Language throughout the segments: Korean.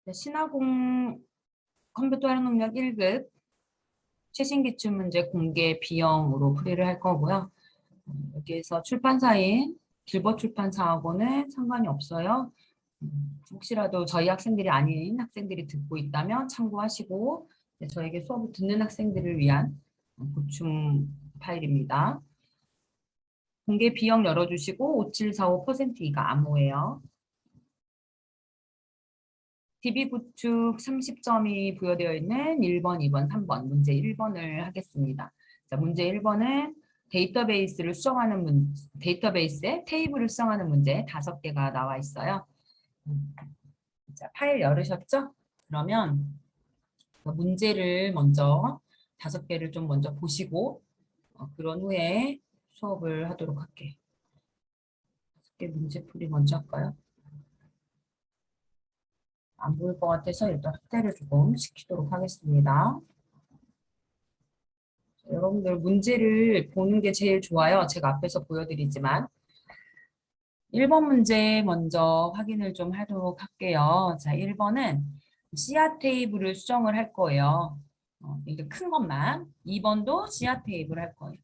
네, 신화공 컴퓨터 활용 능력 1급 최신 기출 문제 공개 비영으로 풀이를 할 거고요. 여기에서 출판사인 길버 출판사하고는 상관이 없어요. 혹시라도 저희 학생들이 아닌 학생들이 듣고 있다면 참고하시고, 네, 저에게 수업을 듣는 학생들을 위한 보충 파일입니다. 공개 비영 열어주시고 5745%이가 암호예요. DB 구축 30점이 부여되어 있는 1번, 2번, 3번 문제 1번을 하겠습니다. 자, 문제 1번은 데이터베이스를 수정하는 데이터베이스에 테이블을 수정하는 문제 5개가 나와 있어요. 자, 파일 열으셨죠? 그러면 문제를 먼저 5개를 좀 먼저 보시고 그런 후에 수업을 하도록 할게요. 5개 문제풀이 먼저 할까요? 안 보일 것 같아서 일단 확대를 조금 시키도록 하겠습니다. 여러분들 문제를 보는 게 제일 좋아요. 제가 앞에서 보여드리지만 1번 문제 먼저 확인을 좀 하도록 할게요. 자, 1번은 씨앗 테이블을 수정을 할 거예요. 이게 큰 것만. 2번도 씨앗 테이블 할 거예요.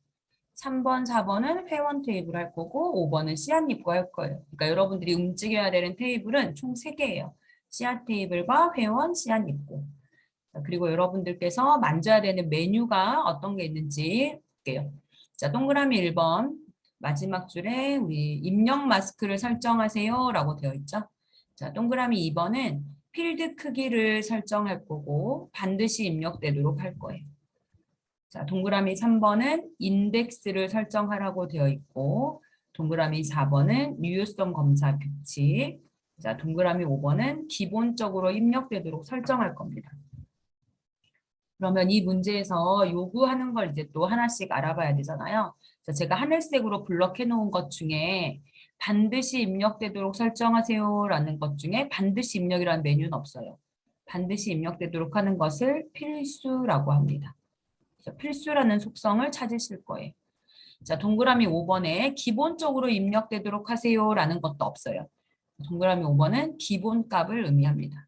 3번, 4번은 회원 테이블 할 거고 5번은 씨앗 입고 할 거예요. 그러니까 여러분들이 움직여야 되는 테이블은 총 3개예요. 씨앗 테이블과 회원, 씨앗 입고. 그리고 여러분들께서 만져야 되는 메뉴가 어떤 게 있는지 볼게요. 자, 동그라미 1번 마지막 줄에 우리 입력 마스크를 설정하세요 라고 되어 있죠. 자, 동그라미 2번은 필드 크기를 설정할 거고 반드시 입력되도록 할 거예요. 자, 동그라미 3번은 인덱스를 설정하라고 되어 있고 동그라미 4번은 유효성 검사 규칙, 자, 동그라미 5번은 기본적으로 입력되도록 설정할 겁니다. 그러면 이 문제에서 요구하는 걸 이제 또 하나씩 알아봐야 되잖아요. 그래서 제가 하늘색으로 블럭해 놓은 것 중에 반드시 입력되도록 설정하세요라는 것 중에 반드시 입력이라는 메뉴는 없어요. 반드시 입력되도록 하는 것을 필수라고 합니다. 그래서 필수라는 속성을 찾으실 거예요. 자, 동그라미 5번에 기본적으로 입력되도록 하세요라는 것도 없어요. 동그라미 5번은 기본값을 의미합니다.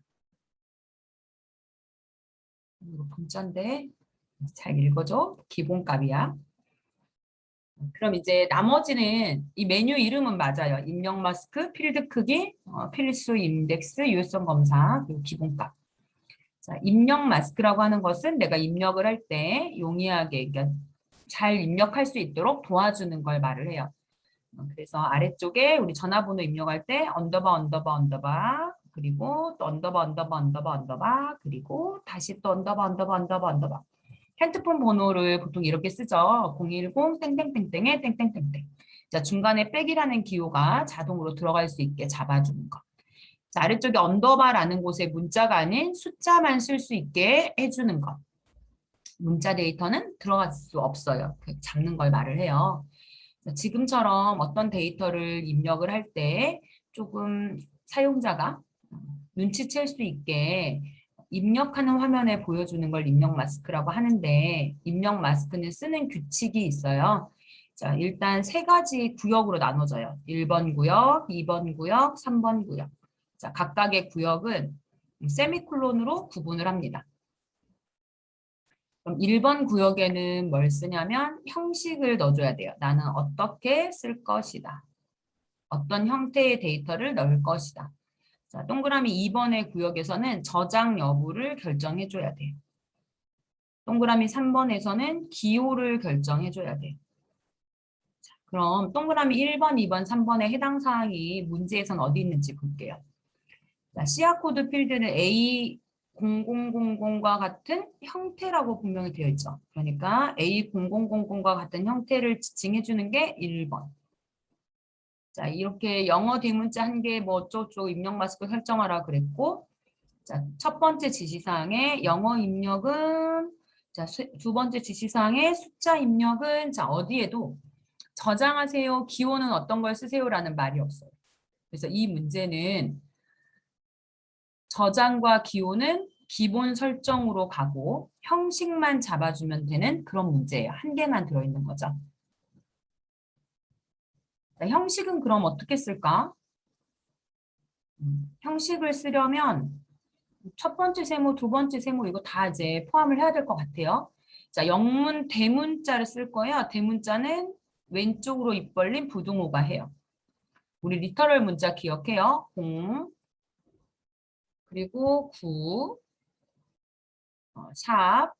이거 문자인데 잘 읽어줘. 기본값이야. 그럼 이제 나머지는 이 메뉴 이름은 맞아요. 입력 마스크, 필드 크기, 필수 인덱스, 유효성 검사, 그리고 기본값. 자, 입력 마스크라고 하는 것은 내가 입력을 할 때 용이하게, 그러니까 잘 입력할 수 있도록 도와주는 걸 말을 해요. 그래서 아래쪽에 우리 전화번호 입력할 때 언더바 언더바 언더바 그리고 또 언더바 언더바 언더바 언더바 그리고 다시 또 언더바 언더바 언더바 언더바 핸드폰 번호를 보통 이렇게 쓰죠. 010 땡땡땡땡에 땡땡땡땡. 자, 중간에 백이라는 기호가 자동으로 들어갈 수 있게 잡아주는 거. 자, 아래쪽에 언더바라는 곳에 문자가 아닌 숫자만 쓸 수 있게 해주는 것. 문자 데이터는 들어갈 수 없어요. 잡는 걸 말을 해요. 지금처럼 어떤 데이터를 입력을 할 때 조금 사용자가 눈치챌 수 있게 입력하는 화면에 보여주는 걸 입력 마스크라고 하는데 입력 마스크는 쓰는 규칙이 있어요. 자, 일단 3가지 구역으로 나눠져요. 1번 구역, 2번 구역, 3번 구역. 자, 각각의 구역은 세미콜론으로 구분을 합니다. 그럼 1번 구역에는 뭘 쓰냐면 형식을 넣어줘야 돼요. 나는 어떻게 쓸 것이다. 어떤 형태의 데이터를 넣을 것이다. 자, 동그라미 2번의 구역에서는 저장 여부를 결정해줘야 돼요. 동그라미 3번에서는 기호를 결정해줘야 돼요. 자, 그럼 동그라미 1번, 2번, 3번의 해당 사항이 문제에선 어디 있는지 볼게요. 자, 씨앗 코드 필드는 A0000과 같은 형태라고 분명히 되어 있죠. 그러니까 A0000과 같은 형태를 지칭해주는 게 1번. 자, 이렇게 영어 대문자 1개 뭐 어쩌고저쩌고 입력 마스크 설정하라 그랬고, 자, 첫 번째 지시사항의 영어 입력은, 자, 두 번째 지시사항의 숫자 입력은, 자, 어디에도 저장하세요, 기호는 어떤 걸 쓰세요라는 말이 없어요. 그래서 이 문제는 저장과 기호는 기본 설정으로 가고 형식만 잡아주면 되는 그런 문제예요. 1개만 들어있는 거죠. 자, 형식은 그럼 어떻게 쓸까? 형식을 쓰려면 첫 번째 세모, 두 번째 세모 이거 다 이제 포함을 해야 될 것 같아요. 자, 영문 대문자를 쓸 거예요. 대문자는 왼쪽으로 입 벌린 부등호가 해요. 우리 리터럴 문자 기억해요. 0, 그리고 9, 샵,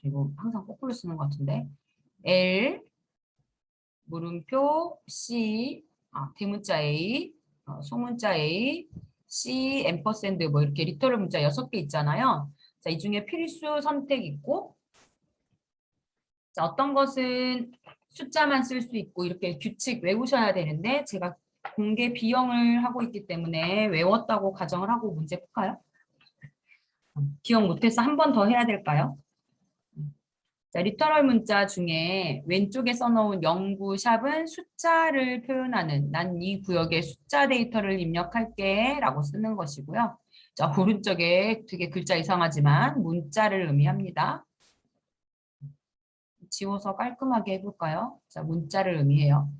이거 항상 거꾸로 쓰는 것 같은데, L, 물음표, C, 대문자 A, 소문자 A, C, 앰퍼샌드 뭐 이렇게 리터럴 문자 6개 있잖아요. 자, 이 중에 필수 선택 있고, 자, 어떤 것은 숫자만 쓸 수 있고 이렇게 규칙 외우셔야 되는데 제가 공개 비형을 하고 있기 때문에 외웠다고 가정을 하고 문제 풀까요? 기억 못해서 한 번 더 해야 될까요? 자, 리터럴 문자 중에 왼쪽에 써놓은 09 샵은 숫자를 표현하는 난 이 구역에 숫자 데이터를 입력할게 라고 쓰는 것이고요. 자, 오른쪽에 되게 글자 이상하지만 문자를 의미합니다. 지워서 깔끔하게 해볼까요? 자, 문자를 의미해요.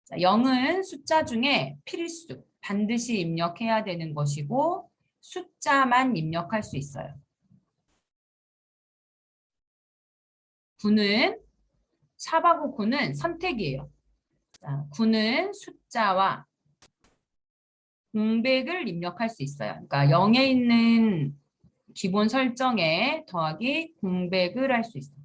자, 0은 숫자 중에 필수, 반드시 입력해야 되는 것이고 숫자만 입력할 수 있어요. 9는 샵하고 9는 선택이에요. 자, 9는 숫자와 공백을 입력할 수 있어요. 그러니까 0에 있는 기본 설정에 더하기 공백을 할 수 있어요.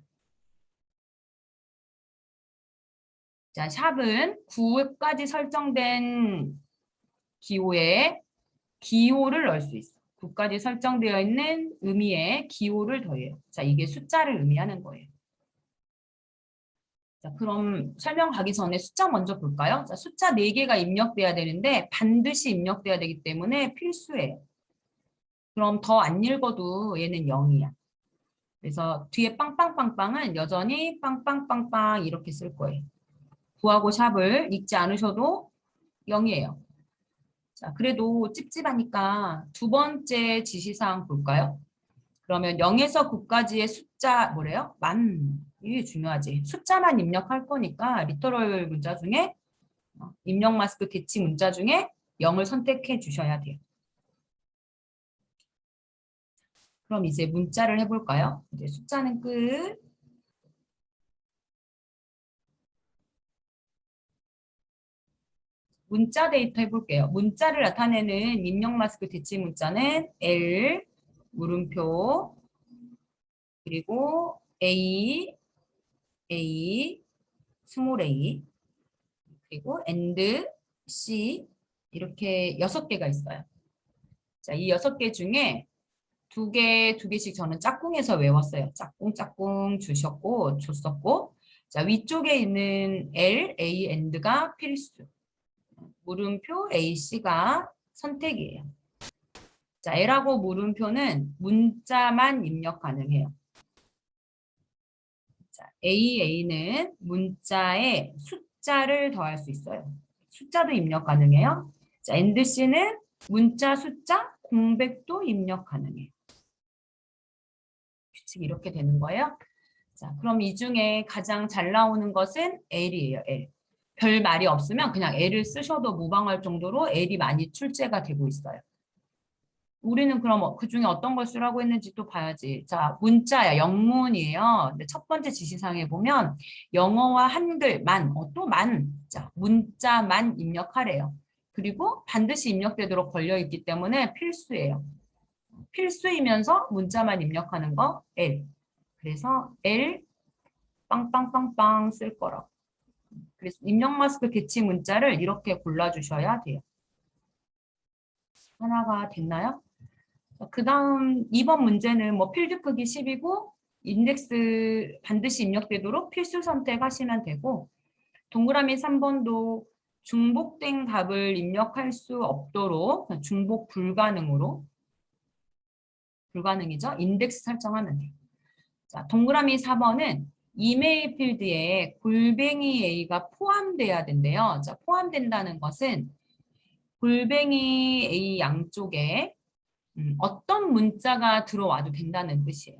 자, 샵은 9까지 설정된 기호에 기호를 넣을 수 있어. 9까지 설정되어 있는 의미에 기호를 더해요. 자, 이게 숫자를 의미하는 거예요. 자, 그럼 설명 가기 전에 숫자 먼저 볼까요? 자, 숫자 4개가 입력돼야 되는데 반드시 입력돼야 되기 때문에 필수예요. 그럼 더 안 읽어도 얘는 0이야. 그래서 뒤에 빵빵빵빵은 여전히 빵빵빵빵 이렇게 쓸 거예요. 구하고 샵을 읽지 않으셔도 0이에요. 자, 그래도 찝찝하니까 두 번째 지시사항 볼까요? 그러면 0에서 9까지의 숫자 뭐래요? 이게 중요하지. 숫자만 입력할 거니까 리터럴 문자 중에 입력 마스크 대치 문자 중에 0을 선택해 주셔야 돼요. 그럼 이제 문자를 해볼까요? 이제 숫자는 끝. 문자 데이터 해볼게요. 문자를 나타내는 입력 마스크 대치 문자는 L, 물음표, 그리고 A, A, 스몰 a, 그리고 and, C 이렇게 6개가 있어요. 자, 이 6개 중에 두 개씩 저는 짝꿍해서 외웠어요. 짝꿍, 짝꿍 주셨고, 줬었고. 자, 위쪽에 있는 L, A, and가 필수. 물음표 AC가 선택이에요. 자, L하고 물음표는 문자만 입력 가능해요. 자, AA는 문자에 숫자를 더할 수 있어요. 숫자도 입력 가능해요. 자, ANDC는 문자 숫자 공백도 입력 가능해요. 규칙이 이렇게 되는 거예요. 자, 그럼 이 중에 가장 잘 나오는 것은 L이에요. L. 별 말이 없으면 그냥 L을 쓰셔도 무방할 정도로 L이 많이 출제가 되고 있어요. 우리는 그럼 그 중에 어떤 걸 쓰라고 했는지 또 봐야지. 자, 문자야, 영문이에요. 근데 첫 번째 지시사항에 보면 영어와 한글만, 또 만, 자, 문자만 입력하래요. 그리고 반드시 입력되도록 걸려 있기 때문에 필수예요. 필수이면서 문자만 입력하는 거 L. 그래서 L 빵빵빵빵 쓸 거라고. 그래서 입력 마스크 대치 문자를 이렇게 골라주셔야 돼요. 하나가 됐나요? 그 다음 2번 문제는 뭐 필드 크기 10이고 인덱스 반드시 입력되도록 필수 선택하시면 되고 동그라미 3번도 중복된 값을 입력할 수 없도록 중복 불가능이죠. 인덱스 설정하면 돼요. 자, 동그라미 4번은 이메일 필드에 골뱅이 A가 포함돼야 된대요. 자, 포함된다는 것은 골뱅이 A 양쪽에 어떤 문자가 들어와도 된다는 뜻이에요.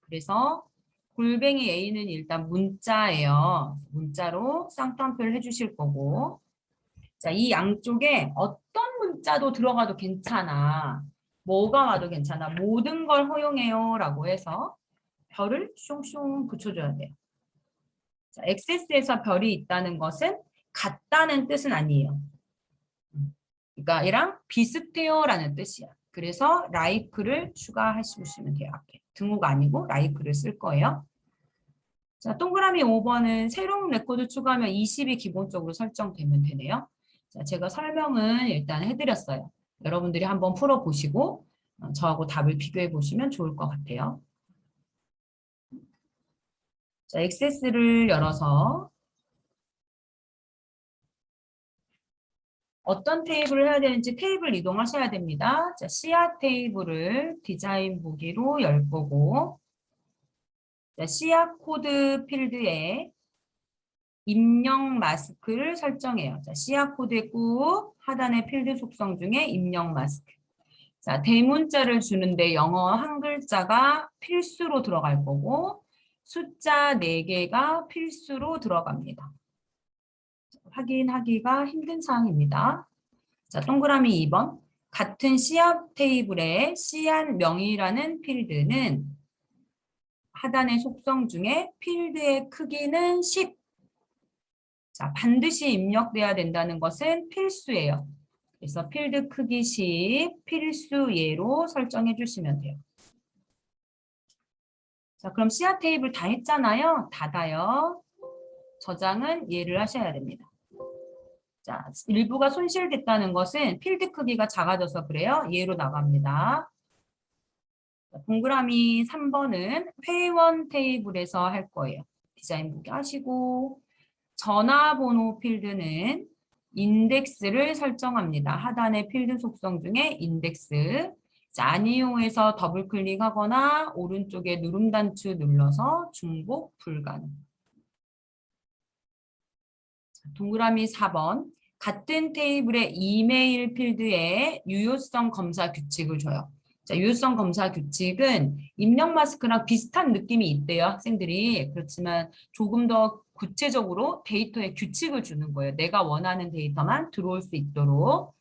그래서 골뱅이 A는 일단 문자예요. 문자로 쌍따옴표를 해주실 거고 자, 이 양쪽에 어떤 문자도 들어가도 괜찮아. 뭐가 와도 괜찮아. 모든 걸 허용해요 라고 해서 별을 숑숑 붙여줘야 돼요. 자, 액세스에서 별이 있다는 것은 같다는 뜻은 아니에요. 그러니까 얘랑 비슷해요라는 뜻이야. 그래서 like를 추가하시면 돼요. 앞에. 등호가 아니고 like를 쓸 거예요. 자, 동그라미 5번은 새로운 레코드 추가하면 20이 기본적으로 설정되면 되네요. 자, 제가 설명은 일단 해드렸어요. 여러분들이 한번 풀어보시고 저하고 답을 비교해 보시면 좋을 것 같아요. 자, 액세스를 열어서 어떤 테이블을 해야 되는지 테이블 이동하셔야 됩니다. 자, 씨앗 테이블을 디자인 보기로 열 거고, 자, 씨앗 코드 필드에 입력 마스크를 설정해요. 자, 씨앗 코드에 꾹 하단의 필드 속성 중에 입력 마스크. 자, 대문자를 주는데 영어 한 글자가 필수로 들어갈 거고, 숫자 4개가 필수로 들어갑니다. 확인하기가 힘든 사항입니다. 자, 동그라미 2번. 같은 씨앗 테이블의 씨앗 명이라는 필드는 하단의 속성 중에 필드의 크기는 10. 자, 반드시 입력돼야 된다는 것은 필수예요. 그래서 필드 크기 10 필수 예로 설정해 주시면 돼요. 자, 그럼 씨앗 테이블 다 했잖아요. 닫아요. 저장은 예를 하셔야 됩니다. 자, 일부가 손실됐다는 것은 필드 크기가 작아져서 그래요. 예로 나갑니다. 동그라미 3번은 회원 테이블에서 할 거예요. 디자인 보기 하시고 전화번호 필드는 인덱스를 설정합니다. 하단의 필드 속성 중에 인덱스. 자, 아니오에서 더블 클릭하거나 오른쪽에 누름 단추 눌러서 중복 불가능. 동그라미 4번. 같은 테이블의 이메일 필드에 유효성 검사 규칙을 줘요. 자, 유효성 검사 규칙은 입력 마스크랑 비슷한 느낌이 있대요, 학생들이. 그렇지만 조금 더 구체적으로 데이터에 규칙을 주는 거예요. 내가 원하는 데이터만 들어올 수 있도록.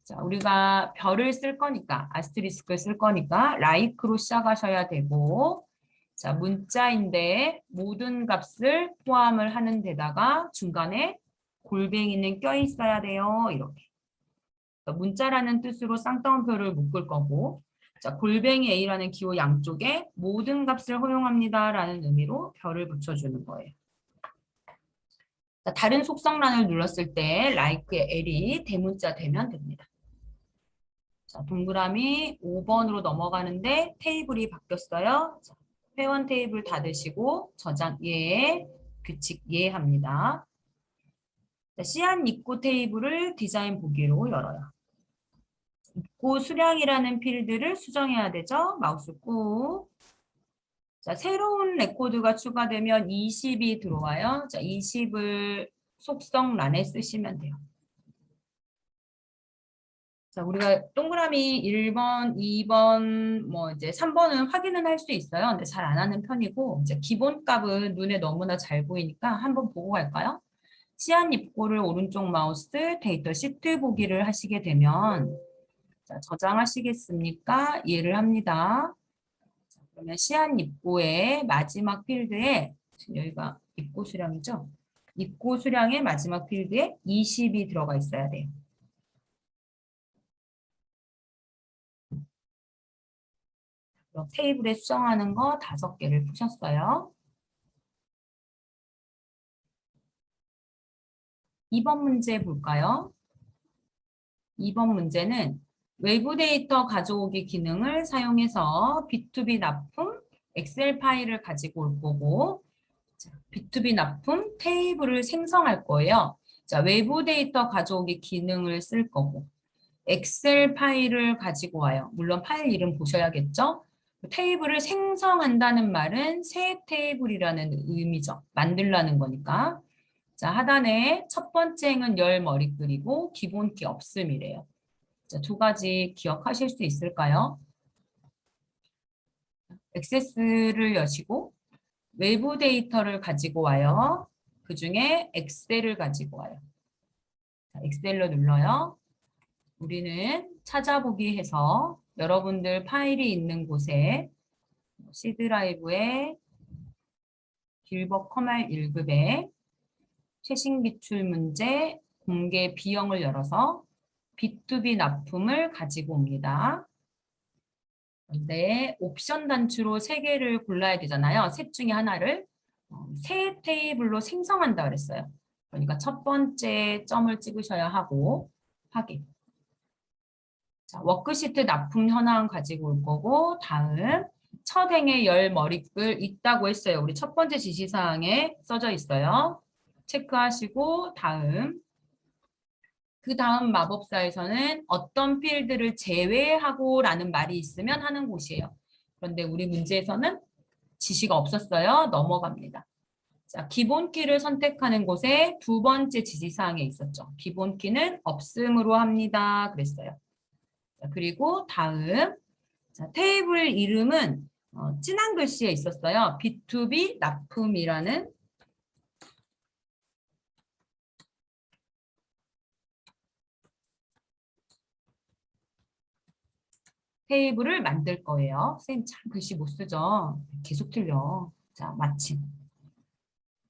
자, 우리가 별을 쓸 거니까, 아스트리스크를 쓸 거니까, like로 시작하셔야 되고, 자, 문자인데 모든 값을 포함을 하는 데다가 중간에 골뱅이는 껴 있어야 돼요. 이렇게. 문자라는 뜻으로 쌍따옴표를 묶을 거고, 자, 골뱅이 A라는 기호 양쪽에 모든 값을 허용합니다라는 의미로 별을 붙여주는 거예요. 자, 다른 속성란을 눌렀을 때 like의 L이 대문자 되면 됩니다. 자, 동그라미 5번으로 넘어가는데 테이블이 바뀌었어요. 자, 회원 테이블 닫으시고 저장 예, 규칙 예 합니다. 자, 씨앗 입고 테이블을 디자인 보기로 열어요. 입고 수량이라는 필드를 수정해야 되죠. 마우스 꾹. 자, 새로운 레코드가 추가되면 20이 들어와요. 자, 20을 속성란에 쓰시면 돼요. 자, 우리가 동그라미 1번, 2번, 뭐 이제 3번은 확인은 할 수 있어요. 근데 잘 안 하는 편이고, 이제 기본값은 눈에 너무나 잘 보이니까 한번 보고 갈까요? 씨앗 입고를 오른쪽 마우스 데이터 시트 보기를 하시게 되면, 자, 저장하시겠습니까? 이해를 합니다. 자, 그러면 씨앗 입고의 마지막 필드에, 지금 여기가 입고 수량이죠? 입고 수량의 마지막 필드에 20이 들어가 있어야 돼요. 테이블에 수정하는 거 5개를 푸셨어요. 2번 문제 볼까요? 2번 문제는 외부 데이터 가져오기 기능을 사용해서 B2B 납품 엑셀 파일을 가지고 올 거고, 자, B2B 납품 테이블을 생성할 거예요. 자, 외부 데이터 가져오기 기능을 쓸 거고, 엑셀 파일을 가지고 와요. 물론 파일 이름 보셔야겠죠? 테이블을 생성한다는 말은 새 테이블이라는 의미죠. 만들라는 거니까. 자, 하단에 첫 번째 행은 열 머리 그리고 기본키 없음이래요. 자, 2가지 기억하실 수 있을까요? 액세스를 여시고 외부 데이터를 가지고 와요. 그 중에 엑셀을 가지고 와요. 자, 엑셀로 눌러요. 우리는 찾아보기 해서 여러분들 파일이 있는 곳에 C 드라이브에 길버 커말 1급에 최신 기출 문제 공개 B형을 열어서 B2B 납품을 가지고 옵니다. 근데 옵션 단추로 3개를 골라야 되잖아요. 셋 중에 하나를 새 테이블로 생성한다 그랬어요. 그러니까 첫 번째 점을 찍으셔야 하고 확인. 자, 워크시트 납품 현황 가지고 올 거고 다음 첫 행에 열 머리글 있다고 했어요. 우리 첫 번째 지시사항에 써져 있어요. 체크하시고 다음 그 다음 마법사에서는 어떤 필드를 제외하고 라는 말이 있으면 하는 곳이에요. 그런데 우리 문제에서는 지시가 없었어요. 넘어갑니다. 자, 기본 키를 선택하는 곳에 두 번째 지시사항에 있었죠. 기본 키는 없음으로 합니다. 그랬어요. 자, 그리고 다음 자, 테이블 이름은 진한 글씨에 있었어요. B2B 납품이라는 테이블을 만들 거예요. 선생님 참 글씨 못 쓰죠. 계속 틀려. 자, 마침.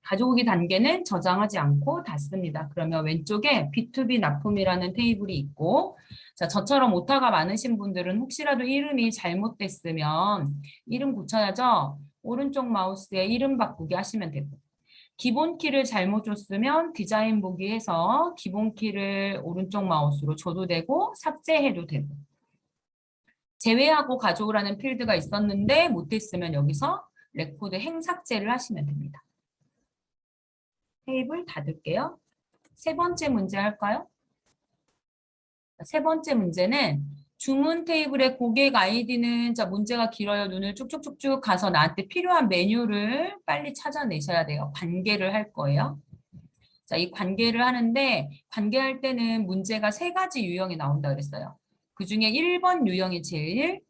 가져오기 단계는 저장하지 않고 닫습니다. 그러면 왼쪽에 B2B 납품이라는 테이블이 있고 자, 저처럼 오타가 많으신 분들은 혹시라도 이름이 잘못됐으면 이름 고쳐야죠. 오른쪽 마우스에 이름 바꾸기 하시면 되고 기본 키를 잘못 줬으면 디자인 보기 해서 기본 키를 오른쪽 마우스로 줘도 되고 삭제해도 되고 제외하고 가져오라는 필드가 있었는데 못했으면 여기서 레코드 행 삭제를 하시면 됩니다. 테이블 닫을게요. 세 번째 문제 할까요? 세 번째 문제는 주문 테이블의 고객 아이디는 자 문제가 길어요. 눈을 쭉쭉쭉쭉 가서 나한테 필요한 메뉴를 빨리 찾아내셔야 돼요. 관계를 할 거예요. 자, 이 관계를 하는데 관계할 때는 문제가 3가지 유형이 나온다 그랬어요. 그중에 1번 유형이 제일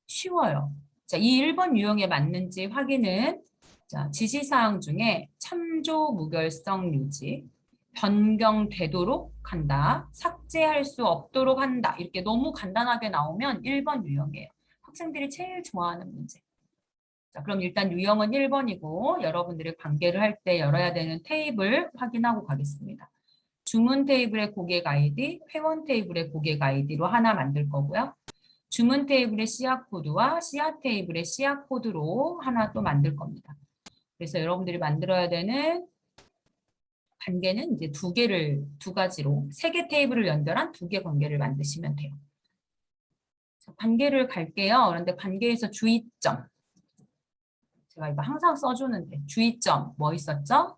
쉬워요. 자, 이 1번 유형에 맞는지 확인은 자, 지시사항 중에 참조 무결성 유지, 변경되도록 한다, 삭제할 수 없도록 한다. 이렇게 너무 간단하게 나오면 1번 유형이에요. 학생들이 제일 좋아하는 문제. 자, 그럼 일단 유형은 1번이고 여러분들이 관계를 할 때 열어야 되는 테이블 확인하고 가겠습니다. 주문 테이블의 고객 아이디, 회원 테이블의 고객 아이디로 하나 만들 거고요. 주문 테이블의 씨앗 코드와 씨앗 테이블의 씨앗 코드로 하나 또 만들 겁니다. 그래서 여러분들이 만들어야 되는 관계는 이제 두 가지로 3개 테이블을 연결한 2개 관계를 만드시면 돼요. 자, 관계를 갈게요. 그런데 관계에서 주의점. 제가 이거 항상 써주는데 주의점 뭐 있었죠?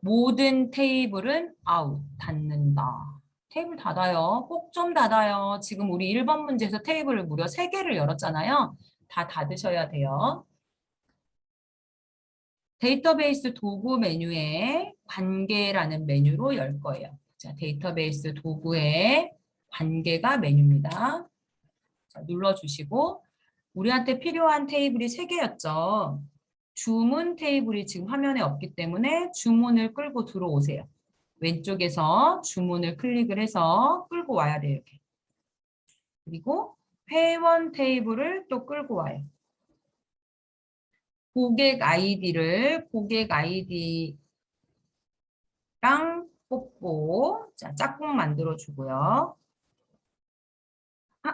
모든 테이블은 아웃, 닫는다. 테이블 닫아요. 꼭 좀 닫아요. 지금 우리 1번 문제에서 테이블을 무려 3개를 열었잖아요. 다 닫으셔야 돼요. 데이터베이스 도구 메뉴에 관계라는 메뉴로 열 거예요. 자, 데이터베이스 도구에 관계가 메뉴입니다. 자, 눌러주시고 우리한테 필요한 테이블이 3개였죠. 주문 테이블이 지금 화면에 없기 때문에 주문을 끌고 들어오세요. 왼쪽에서 주문을 클릭을 해서 끌고 와야 돼요. 이렇게. 그리고 회원 테이블을 또 끌고 와요. 고객 아이디랑 뽑고 자, 짝꿍 만들어 주고요.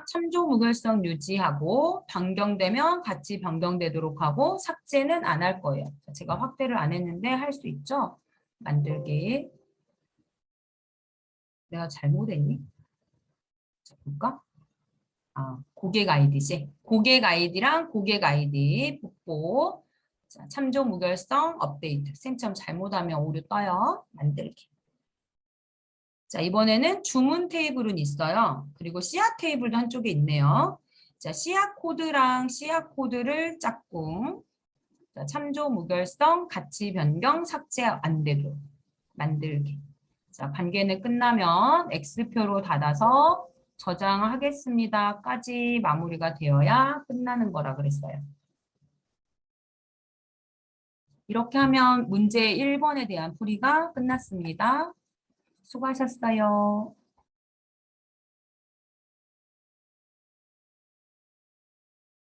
참조 무결성 유지하고 변경되면 같이 변경되도록 하고 삭제는 안 할 거예요. 자, 제가 확대를 안 했는데 할 수 있죠? 만들기. 내가 잘못했니? 자, 볼까? 고객 아이디지. 고객 아이디랑 고객 아이디 복보. 자, 참조 무결성 업데이트. 쌤처럼 잘못하면 오류 떠요. 만들기. 자, 이번에는 주문 테이블은 있어요. 그리고 씨앗 테이블도 한쪽에 있네요. 자, 씨앗 코드랑 씨앗 코드를 짝꿍. 자, 참조 무결성 가치 변경 삭제 안 되도록 만들기. 자, 관계는 끝나면 X표로 닫아서 저장하겠습니다까지 마무리가 되어야 끝나는 거라 그랬어요. 이렇게 하면 문제 1번에 대한 풀이가 끝났습니다. 수고하셨어요.